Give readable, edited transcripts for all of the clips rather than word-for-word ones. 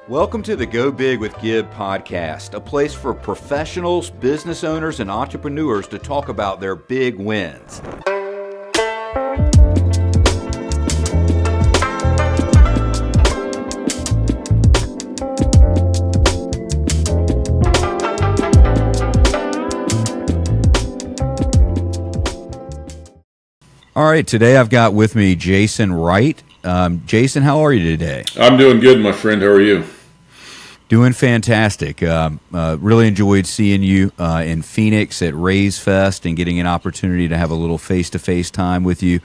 Welcome to the Go Big with Gib podcast, a place for professionals, business owners, and entrepreneurs to talk about their big wins. All right, today I've got with me Jason Wright. Jason, how are you today? I'm doing good, my friend. How are you? Doing fantastic. Really enjoyed seeing you in Phoenix at Raise Fest and getting an opportunity to have a little face-to-face time with you.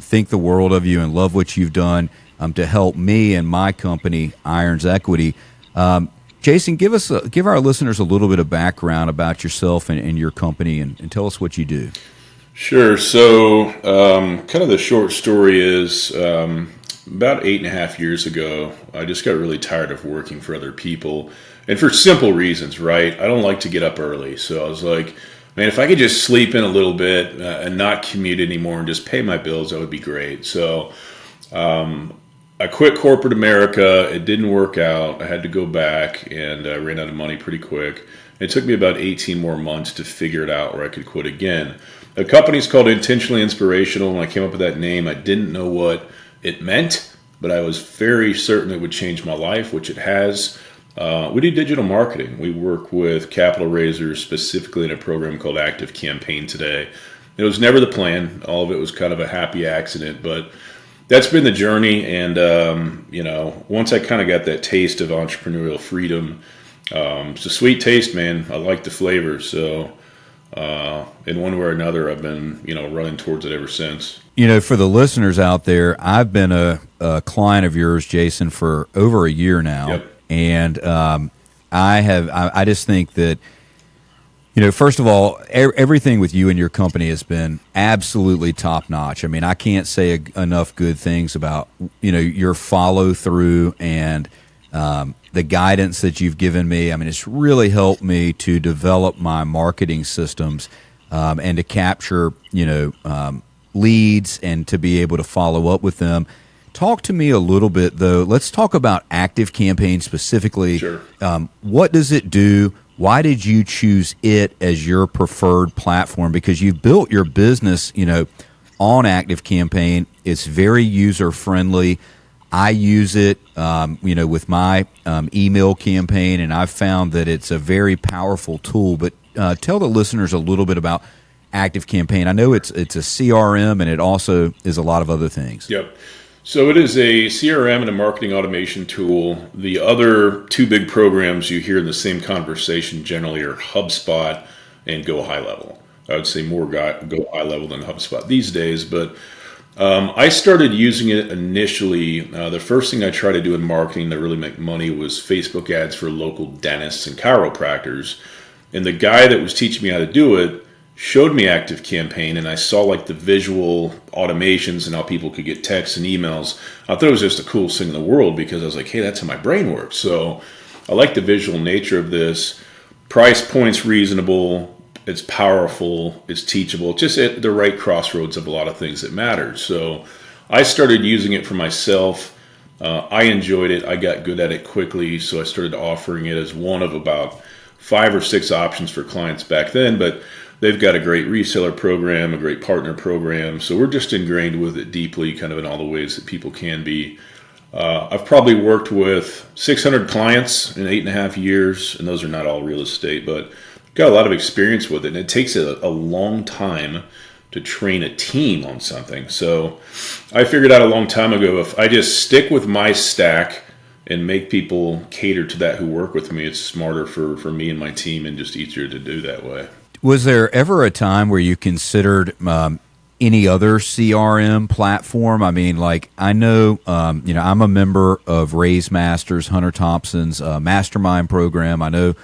Think the world of you and love what you've done to help me and my company, Irons Equity. Jason, give our listeners a little bit of background about yourself and your company and tell us what you do. Sure. So kind of the short story is about 8.5 years ago, I just got really tired of working for other people, and for simple reasons, right? I don't like to get up early. So I was like, man, if I could just sleep in a little bit and not commute anymore and just pay my bills, that would be great. So I quit corporate America. It didn't work out. I had to go back, and I ran out of money pretty quick. It took me about 18 more months to figure it out where I could quit again. The company's called Intentionally Inspirational. When I came up with that name, I didn't know what it meant, but I was very certain it would change my life, which it has. We do digital marketing. We work with capital raisers, specifically in a program called Active Campaign today. It was never the plan. All of it was kind of a happy accident, but that's been the journey. And, once I kind of got that taste of entrepreneurial freedom, it's a sweet taste, man. I like the flavor. So in one way or another, I've been, running towards it ever since. For the listeners out there, I've been a client of yours, Jason, for over a year now. Yep. And I just think that, first of all, everything with you and your company has been absolutely top notch. I mean, I can't say enough good things about, your follow through and the guidance that you've given me. I mean, it's really helped me to develop my marketing systems and to capture, leads and to be able to follow up with them. Talk to me a little bit, though. Let's talk about Active Campaign specifically. Sure. What does it do? Why did you choose it as your preferred platform? Because you've built your business, on Active Campaign. It's very user friendly. I use it, with my email campaign, and I've found that it's a very powerful tool. But tell the listeners a little bit about Active Campaign. I know it's a CRM, and it also is a lot of other things. Yep. So it is a CRM and a marketing automation tool. The other two big programs you hear in the same conversation generally are HubSpot and Go High Level. I would say more Go High Level than HubSpot these days, but I started using it initially. The first thing I tried to do in marketing that really make money was Facebook ads for local dentists and chiropractors. And the guy that was teaching me how to do it showed me Active Campaign, and I saw like the visual automations and how people could get texts and emails. I thought it was just the coolest thing in the world because I was like, hey, that's how my brain works. So I like the visual nature of this. Price point's reasonable. It's powerful. It's teachable. Just at the right crossroads of a lot of things that matter. So I started using it for myself. I enjoyed it. I got good at it quickly. So I started offering it as one of about 5 or 6 options for clients back then. But they've got a great reseller program, a great partner program. So we're just ingrained with it deeply, kind of in all the ways that people can be. I've probably worked with 600 clients in 8.5 years, and those are not all real estate, but got a lot of experience with it. And it takes a long time to train a team on something. So I figured out a long time ago, if I just stick with my stack and make people cater to that who work with me, it's smarter for me and my team and just easier to do that way. Was there ever a time where you considered any other CRM platform? I mean, like I know, I'm a member of Raise Masters, Hunter Thompson's mastermind program. I know,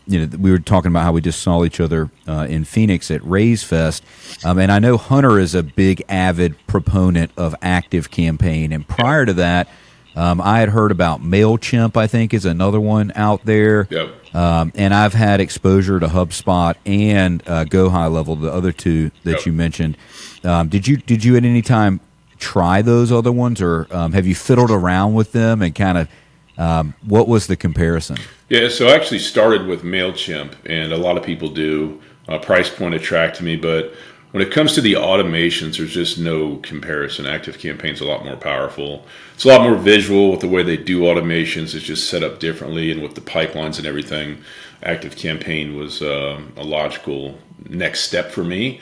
we were talking about how we just saw each other in Phoenix at Raise Fest. And I know Hunter is a big, avid proponent of Active Campaign. And prior to that, I had heard about MailChimp, I think, is another one out there. Yep. And I've had exposure to HubSpot and Go High Level, the other two that you mentioned. Did you at any time try those other ones, or have you fiddled around with them and kind of What was the comparison? Yeah, so I actually started with MailChimp, and a lot of people do. Price point attracted me, but when it comes to the automations, there's just no comparison. ActiveCampaign's a lot more powerful. It's a lot more visual with the way they do automations. It's just set up differently, and with the pipelines and everything, ActiveCampaign was a logical next step for me.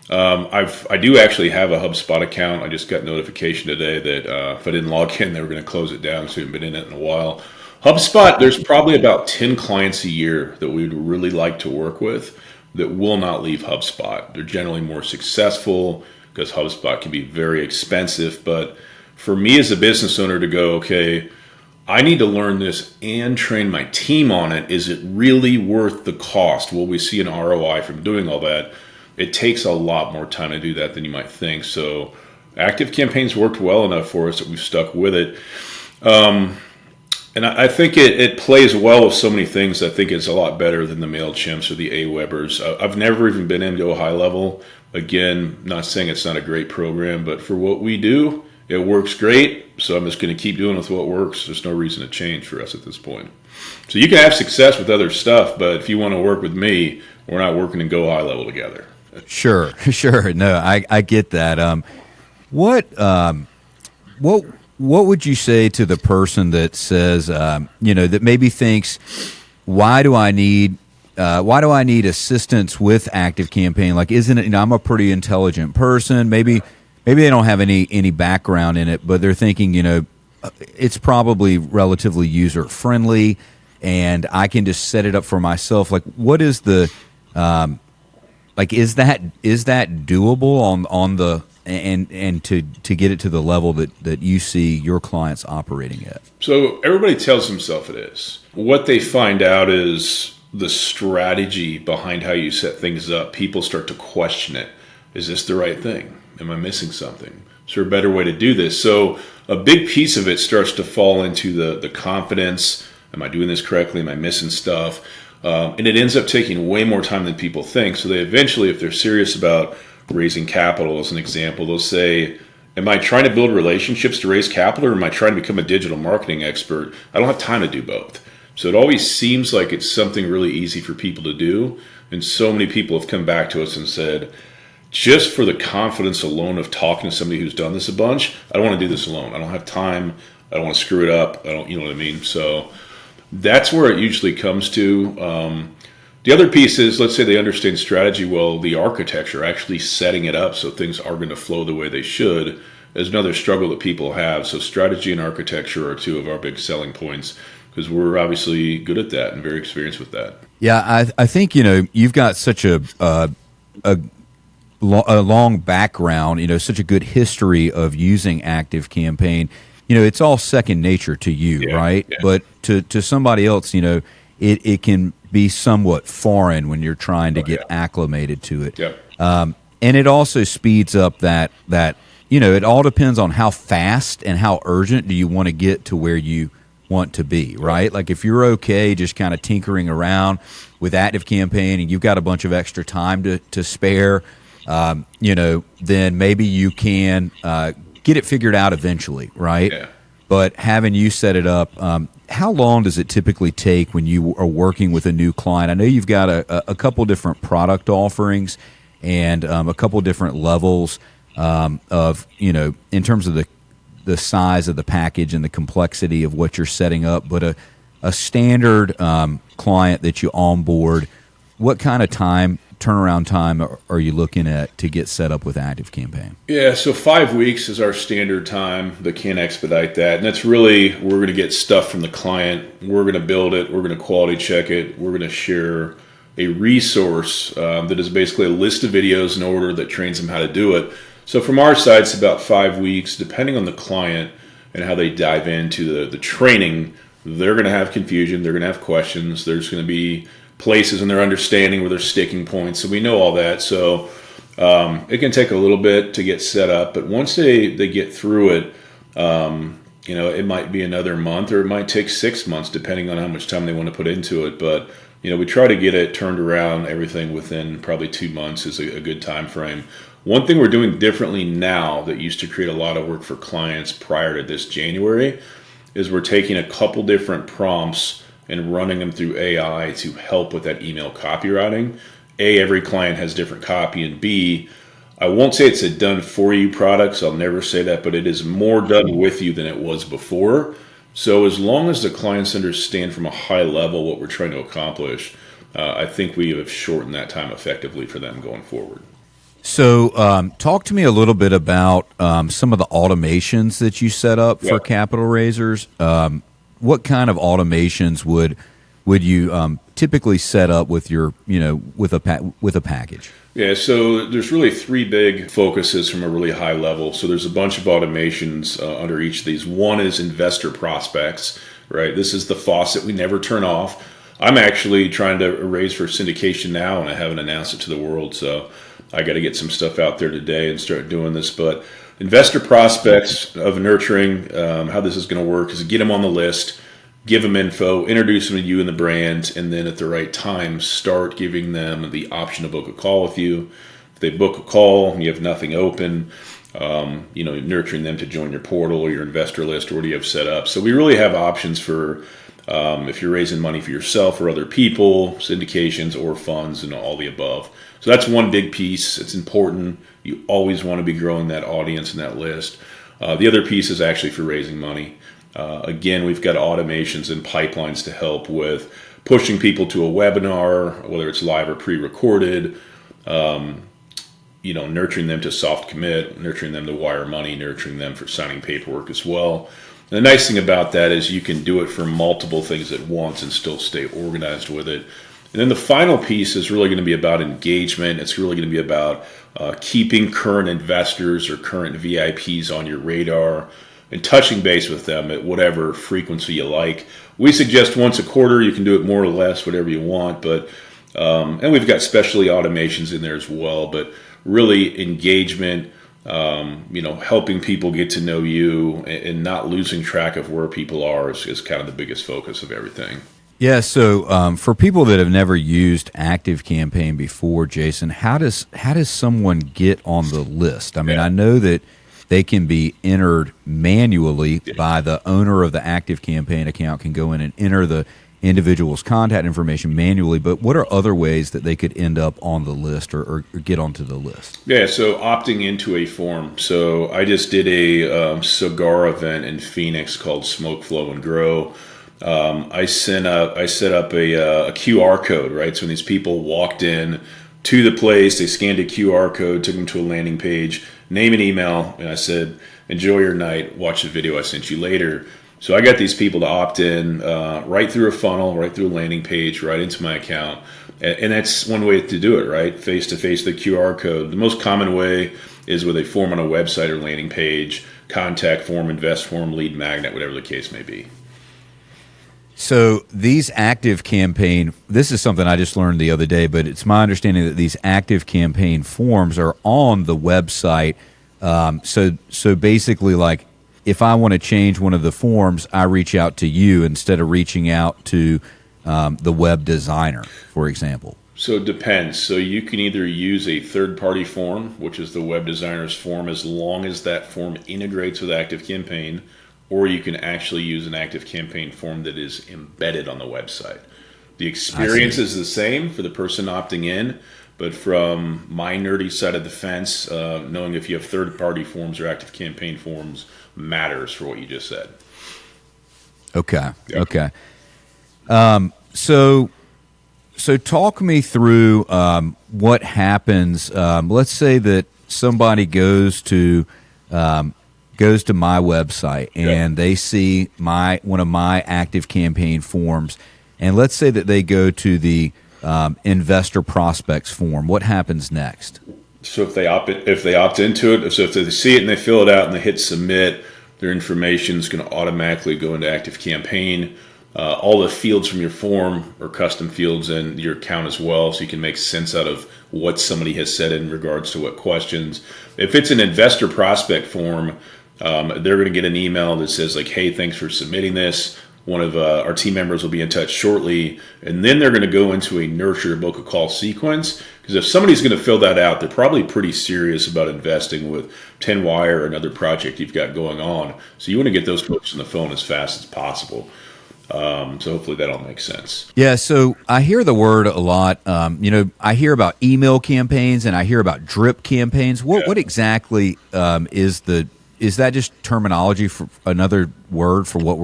I do actually have a HubSpot account. I just got notification today that if I didn't log in, they were going to close it down, so I haven't been in it in a while. HubSpot, there's probably about 10 clients a year that we would really like to work with that will not leave HubSpot. They're generally more successful because HubSpot can be very expensive. But for me as a business owner to go, okay, I need to learn this and train my team on it. Is it really worth the cost? Will we see an ROI from doing all that? It takes a lot more time to do that than you might think. So ActiveCampaign's worked well enough for us that we've stuck with it. And I think it plays well with so many things. I think it's a lot better than the MailChimps or the Awebers. I've never even been in Go High Level. Again, not saying it's not a great program, but for what we do, it works great. So I'm just going to keep doing with what works. There's no reason to change for us at this point. So you can have success with other stuff, but if you want to work with me, we're not working in Go High Level together. Sure. No, I get that. What would you say to the person that says, that maybe thinks, why do I need assistance with ActiveCampaign? Like, isn't it? I'm a pretty intelligent person. Maybe they don't have any background in it, but they're thinking, it's probably relatively user friendly, and I can just set it up for myself. Like, what is the is that doable on the and to get it to the level that you see your clients operating at? So everybody tells themselves it is. What they find out is the strategy behind how you set things up. People start to question it. Is this the right thing? Am I missing something? Is there a better way to do this? So a big piece of it starts to fall into the confidence. Am I doing this correctly? Am I missing stuff? And it ends up taking way more time than people think. So they eventually, if they're serious about raising capital, as an example, they'll say, am I trying to build relationships to raise capital, or am I trying to become a digital marketing expert? I don't have time to do both. So it always seems like it's something really easy for people to do. And so many people have come back to us and said, just for the confidence alone of talking to somebody who's done this a bunch, I don't want to do this alone. I don't have time. I don't want to screw it up. You know what I mean? So that's where it usually comes to. The other piece is, let's say they understand strategy well, the architecture, actually setting it up so things are going to flow the way they should, is another struggle that people have. So strategy and architecture are two of our big selling points, because we're obviously good at that and very experienced with that. Yeah, I think, you've got such a long background, such a good history of using ActiveCampaign. It's all second nature to you, right? Yeah. But to somebody else, it can be somewhat foreign when you're trying to get acclimated to it. Yeah. And it also speeds up that it all depends on how fast and how urgent do you want to get to where you want to be, right? Like, if you're okay just kind of tinkering around with ActiveCampaign and you've got a bunch of extra time to spare, then maybe you can get it figured out eventually, right? Yeah. But having you set it up, how long does it typically take when you are working with a new client? I know you've got a couple different product offerings and a couple different levels of, in terms of the size of the package and the complexity of what you're setting up. But a standard client that you onboard, what kind of turnaround time are you looking at to get set up with ActiveCampaign? Yeah, so 5 weeks is our standard time. They can't expedite that. And that's really, we're going to get stuff from the client. We're going to build it. We're going to quality check it. We're going to share a resource that is basically a list of videos in order that trains them how to do it. So from our side, it's about 5 weeks, depending on the client and how they dive into the training. They're going to have confusion. They're going to have questions. There's going to be places in their understanding where there's sticking points. So we know all that. So it can take a little bit to get set up. But once they get through it, it might be another month, or it might take 6 months, depending on how much time they want to put into it. But we try to get it turned around, everything within probably 2 months is a good time frame. One thing we're doing differently now that used to create a lot of work for clients prior to this January is we're taking a couple different prompts and running them through AI to help with that email copywriting. A, every client has different copy, and B, I won't say it's a done for you product, so I'll never say that, but it is more done with you than it was before. So as long as the clients understand from a high level what we're trying to accomplish, I think we have shortened that time effectively for them going forward. So, talk to me a little bit about some of the automations that you set up for capital raisers. What kind of automations would you typically set up with your, with a package? Yeah, so there's really three big focuses from a really high level. So there's a bunch of automations under each of these. One is investor prospects, right? This is the faucet we never turn off. I'm actually trying to raise for syndication now, and I haven't announced it to the world, so I got to get some stuff out there today and start doing this. But investor prospects of nurturing, how this is going to work is get them on the list, give them info, introduce them to you and the brand, and then at the right time, start giving them the option to book a call with you. If they book a call and you have nothing open, nurturing them to join your portal or your investor list or what do you have set up. So we really have options for if you're raising money for yourself or other people, syndications or funds and all the above. So that's one big piece. It's important. You always want to be growing that audience and that list. The other piece is actually for raising money. Again, we've got automations and pipelines to help with pushing people to a webinar, whether it's live or pre-recorded, nurturing them to soft commit, nurturing them to wire money, nurturing them for signing paperwork as well. And the nice thing about that is you can do it for multiple things at once and still stay organized with it. And then the final piece is really going to be about engagement. It's really going to be about keeping current investors or current VIPs on your radar and touching base with them at whatever frequency you like. We suggest once a quarter. You can do it more or less, whatever you want. But and we've got specialty automations in there as well. But really engagement, helping people get to know you and not losing track of where people are is kind of the biggest focus of everything. Yeah. So for people that have never used ActiveCampaign before, Jason, how does someone get on the list? I mean, I know that they can be entered manually by the owner of the ActiveCampaign account can go in and enter the individual's contact information manually, but what are other ways that they could end up on the list or get onto the list? Yeah, so opting into a form. So I just did a cigar event in Phoenix called Smoke, Flow, and Grow. I set up a QR code, right? So when these people walked in to the place, they scanned a QR code, took them to a landing page, name and email, and I said, enjoy your night, watch the video I sent you later. So I got these people to opt in right through a funnel, right through a landing page, right into my account. And that's one way to do it, right? Face-to-face, the QR code. The most common way is with a form on a website or landing page, contact form, invest form, lead magnet, whatever the case may be. So these ActiveCampaign, this is something I just learned the other day, but it's my understanding that these ActiveCampaign forms are on the website. So basically, like, if I want to change one of the forms, I reach out to you instead of reaching out to the web designer, for example. So it depends. So you can either use a third-party form, which is the web designer's form, as long as that form integrates with ActiveCampaign, or you can actually use an ActiveCampaign form that is embedded on the website. The experience is the same for the person opting in, but from my nerdy side of the fence, knowing if you have third-party forms or ActiveCampaign forms matters for what you just said. Okay. Yep. Okay. So talk me through what happens. Let's say that somebody goes to my website and they see one of my ActiveCampaign forms, and let's say that they go to the investor prospects form. What happens next? So if they opt into it, so if they see it and they fill it out and they hit submit, their information is going to automatically go into ActiveCampaign. All the fields from your form are custom fields in your account as well, so you can make sense out of what somebody has said in regards to what questions. If it's an investor prospect form, they're going to get an email that says like, hey, thanks for submitting this. One of our team members will be in touch shortly, and then they're going to go into a nurture book a call sequence, Because if somebody's going to fill that out, they're probably pretty serious about investing with 10Wire or another project you've got going on. So you want to get those folks on the phone as fast as possible. So hopefully that all makes sense. Yeah, so I hear the word a lot. I hear about email campaigns and I hear about drip campaigns. What exactly is that just terminology for another word for what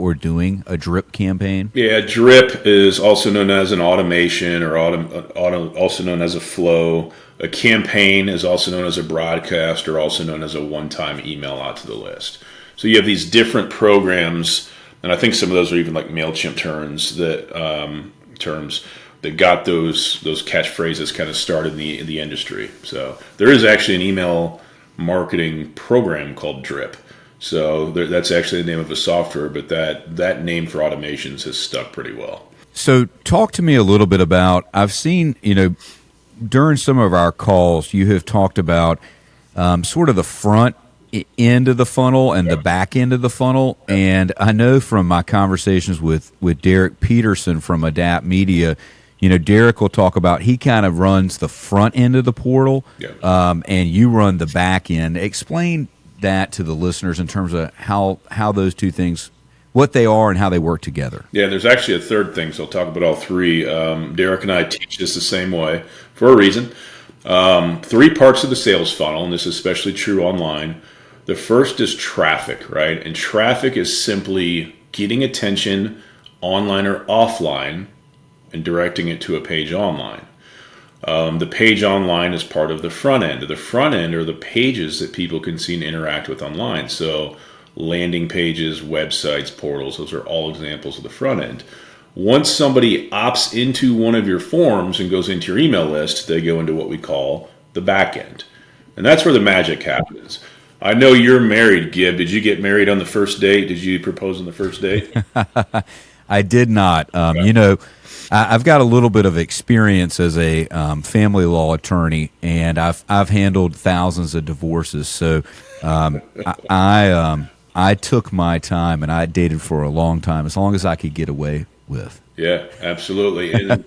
we're doing? A drip campaign? Yeah, drip is also known as an automation or also known as a flow. A campaign is also known as a broadcast or also known as a one-time email out to the list. So you have these different programs. And I think some of those are even like MailChimp terms that got those catchphrases kind of started in the industry. So there is actually an email marketing program called Drip. So that's actually the name of a software, but that name for automations has stuck pretty well. So talk to me a little bit about, I've seen, during some of our calls, you have talked about sort of the front end of the funnel and the back end of the funnel. And I know from my conversations with Derek Peterson from Adapt Media, Derek will talk about, he kind of runs the front end of the portal, and you run the back end. Explain that to the listeners in terms of how those two things, what they are and how they work together. Yeah, there's actually a third thing, so I'll talk about all three. Derek and I teach this the same way for a reason. 3 parts of the sales funnel, and this is especially true online. The first is traffic, right? And traffic is simply getting attention online or offline and directing it to a page online. The page online is part of the front end. The front end are the pages that people can see and interact with online. So landing pages, websites, portals, those are all examples of the front end. Once somebody opts into one of your forms and goes into your email list, they go into what we call the back end. And that's where the magic happens. I know you're married, Gib. Did you get married on the first date? Did you propose on the first date? I did not. I've got a little bit of experience as a family law attorney, and I've handled thousands of divorces. So I took my time, and I dated for a long time, as long as I could get away with. Yeah, absolutely. And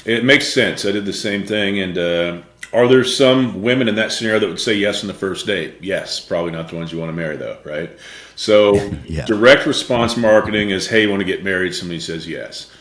it makes sense. I did the same thing. And are there some women in that scenario that would say yes on the first date? Yes, probably not the ones you want to marry, though, right? So direct response marketing is, hey, you want to get married? Somebody says yes.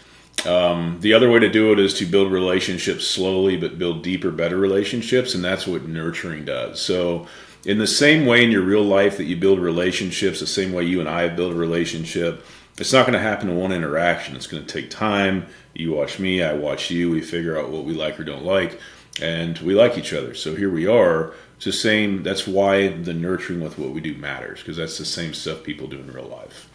The other way to do it is to build relationships slowly, but build deeper, better relationships. And that's what nurturing does. So in the same way in your real life that you build relationships, the same way you and I have built a relationship, it's not going to happen in one interaction. It's going to take time. You watch me, I watch you. We figure out what we like or don't like, and we like each other. So here we are. It's the same. That's why the nurturing with what we do matters, because that's the same stuff people do in real life.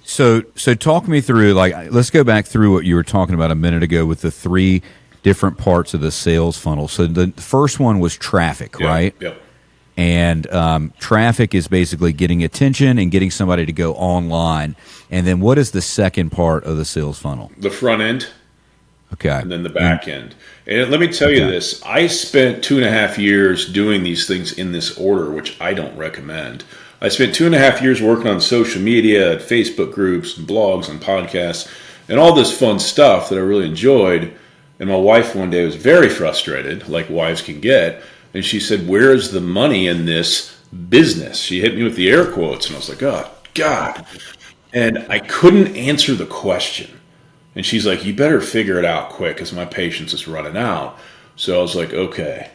So talk me through, let's go back through what you were talking about a minute ago with the 3 different parts of the sales funnel. So the first one was traffic, right? Yep. And traffic is basically getting attention and getting somebody to go online. And then what is the second part of the sales funnel? The front end. Okay. And then the back end. And let me tell you this. I spent 2.5 years doing these things in this order, which I don't recommend. I spent 2.5 years working on social media, Facebook groups, and blogs, and podcasts, and all this fun stuff that I really enjoyed. And my wife one day was very frustrated, like wives can get. And she said, where is the money in this business? She hit me with the air quotes, and I was like, oh, God. And I couldn't answer the question. And she's like, you better figure it out quick because my patience is running out. So I was like, okay,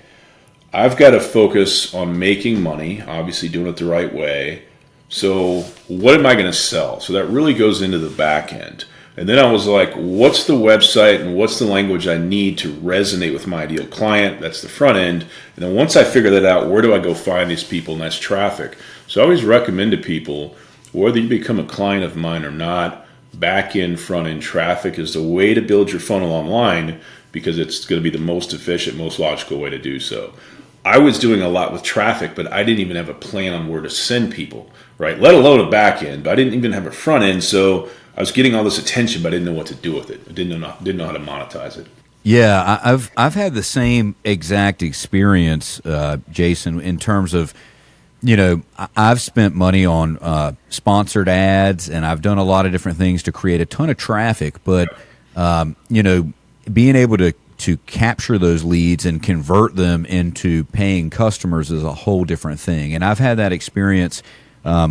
I've got to focus on making money, obviously doing it the right way. So what am I going to sell? So that really goes into the back end. And then I was like, what's the website and what's the language I need to resonate with my ideal client? That's the front end. And then once I figure that out, where do I go find these people? And that's traffic. So I always recommend to people, whether you become a client of mine or not, back end, front end traffic is the way to build your funnel online because it's going to be the most efficient, most logical way to do so. I was doing a lot with traffic, but I didn't even have a plan on where to send people, right? Let alone a back end, but I didn't even have a front end. So I was getting all this attention, but I didn't know what to do with it. I didn't know how to monetize it. Yeah, I've had the same exact experience, Jason, in terms of, I've spent money on sponsored ads, and I've done a lot of different things to create a ton of traffic. But being able to to capture those leads and convert them into paying customers is a whole different thing. And I've had that experience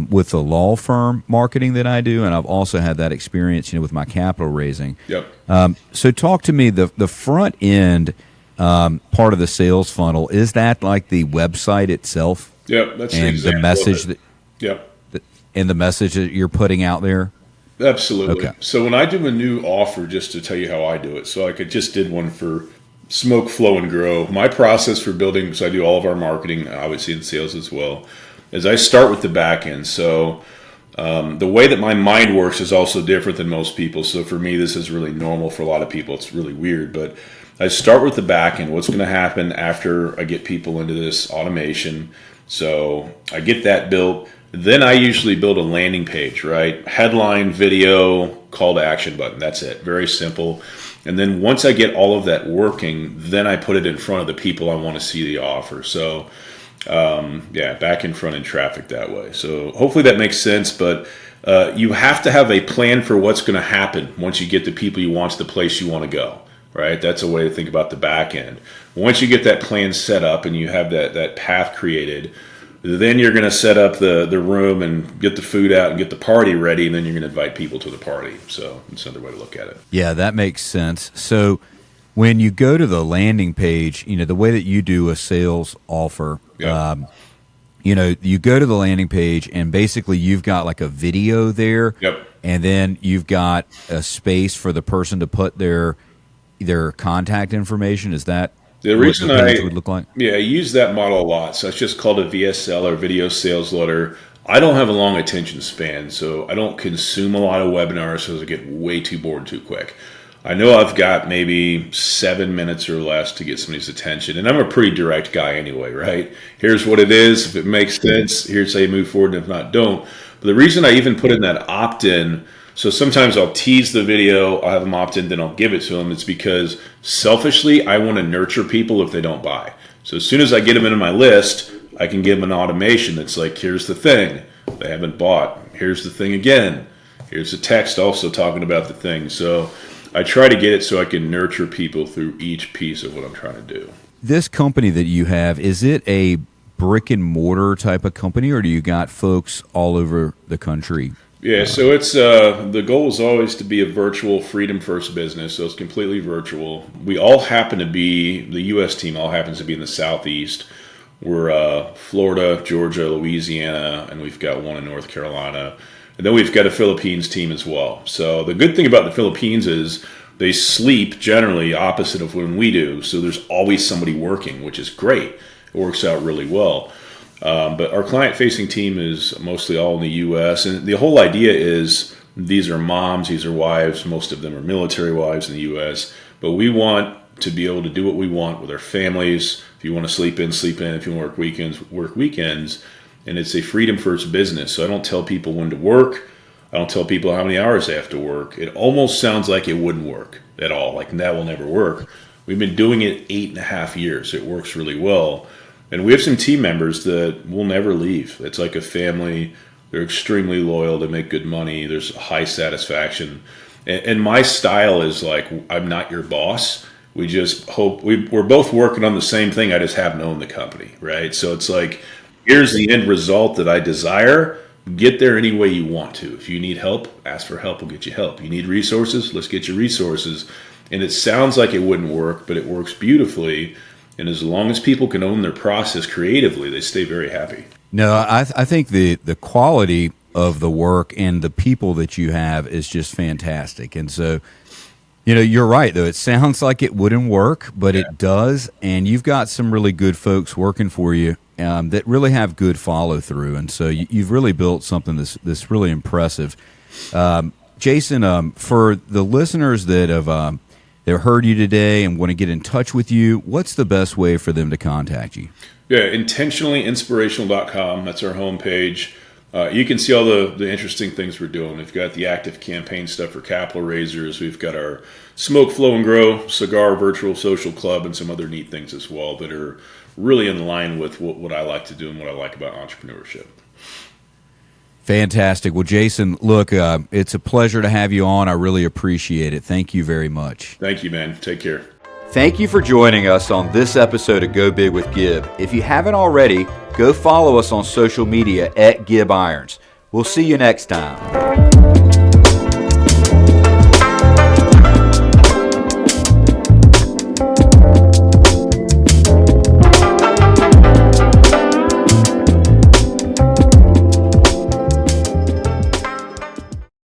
with the law firm marketing that I do, and I've also had that experience, with my capital raising. Yep. So talk to me, the front end part of the sales funnel, is that like the website itself? Yep, that's and the message that. Yep. And the message that you're putting out there? Absolutely. Okay. So when I do a new offer, just to tell you how I do it, so I just did one for Smoke, Flow, and Grow. My process for building, so I do all of our marketing, obviously in sales as well, is I start with the back end. So the way that my mind works is also different than most people. So for me, this is really normal. For a lot of people, it's really weird. But I start with the back end. What's going to happen after I get people into this automation? So I get that built. Then I usually build a landing page, right? Headline, video, call to action button. That's it. Very simple. And then once I get all of that working, then I put it in front of the people I want to see the offer. So, back in front end traffic that way. So hopefully that makes sense. But you have to have a plan for what's going to happen once you get the people you want to the place you want to go, right? That's a way to think about the back end. Once you get that plan set up and you have that path created, then you're going to set up the room and get the food out and get the party ready, and then you're going to invite people to the party. So it's another way to look at it. Yeah, that makes sense. So when you go to the landing page, the way that you do a sales offer, Yep. You go to the landing page and basically you've got like a video there. Yep. And then you've got a space for the person to put their contact information. Is that the reason what the page would look like? I use that model a lot. So it's just called a VSL, or video sales letter. I don't have a long attention span, so I don't consume a lot of webinars, so I get way too bored too quick. I know I've got maybe 7 minutes or less to get somebody's attention, and I'm a pretty direct guy anyway, right? Here's what it is. If it makes sense, here's how you move forward, and if not, don't. But the reason I even put in that opt-in, so sometimes I'll tease the video, I'll have them opt in, then I'll give it to them. It's because selfishly, I want to nurture people if they don't buy. So as soon as I get them into my list, I can give them an automation that's like, here's the thing. They haven't bought. Here's the thing again. Here's the text also talking about the thing. So I try to get it so I can nurture people through each piece of what I'm trying to do. This company that you have, is it a brick and mortar type of company, or do you got folks all over the country? Yeah, so it's the goal is always to be a virtual freedom first business, so it's completely virtual. We all happen to be, the U.S. team all happens to be in the Southeast. We're Florida, Georgia, Louisiana, and we've got one in North Carolina. And then we've got a Philippines team as well. So the good thing about the Philippines is they sleep generally opposite of when we do, so there's always somebody working, which is great. It works out really well. But our client-facing team is mostly all in the U.S., and the whole idea is these are moms, these are wives, most of them are military wives in the U.S., but we want to be able to do what we want with our families. If you want to sleep in, sleep in. If you want to work weekends, and it's a freedom-first business. So I don't tell people when to work. I don't tell people how many hours they have to work. It almost sounds like it wouldn't work at all, like that will never work. We've been doing it 8.5 years. It works really well. And we have some team members that will never leave. It's like a family. They're extremely loyal. They make good money. There's high satisfaction. And my style is like, I'm not your boss. We just hope we're both working on the same thing. I just happen to own the company, right? So it's like, here's the end result that I desire. Get there any way you want to. If you need help, ask for help. We'll get you help. You need resources? Let's get you resources. And it sounds like it wouldn't work, but it works beautifully. And as long as people can own their process creatively, they stay very happy. No, I think the quality of the work and the people that you have is just fantastic. And so, you're right, though. It sounds like it wouldn't work, but it does. And you've got some really good folks working for you that really have good follow through. And so you've really built something that's really impressive. Jason, for the listeners that have they heard you today and want to get in touch with you, what's the best way for them to contact you? Yeah, intentionallyinspirational.com. That's our homepage. You can see all the interesting things we're doing. We've got the active campaign stuff for capital raisers. We've got our Smoke, Flow, and Grow cigar virtual social club and some other neat things as well that are really in line with what I like to do and what I like about entrepreneurship. Fantastic. Well, Jason, look, it's a pleasure to have you on. I really appreciate it. Thank you very much. Thank you, man. Take care. Thank you for joining us on this episode of Go Big with Gib. If you haven't already, go follow us on social media at Gib Irons. We'll see you next time.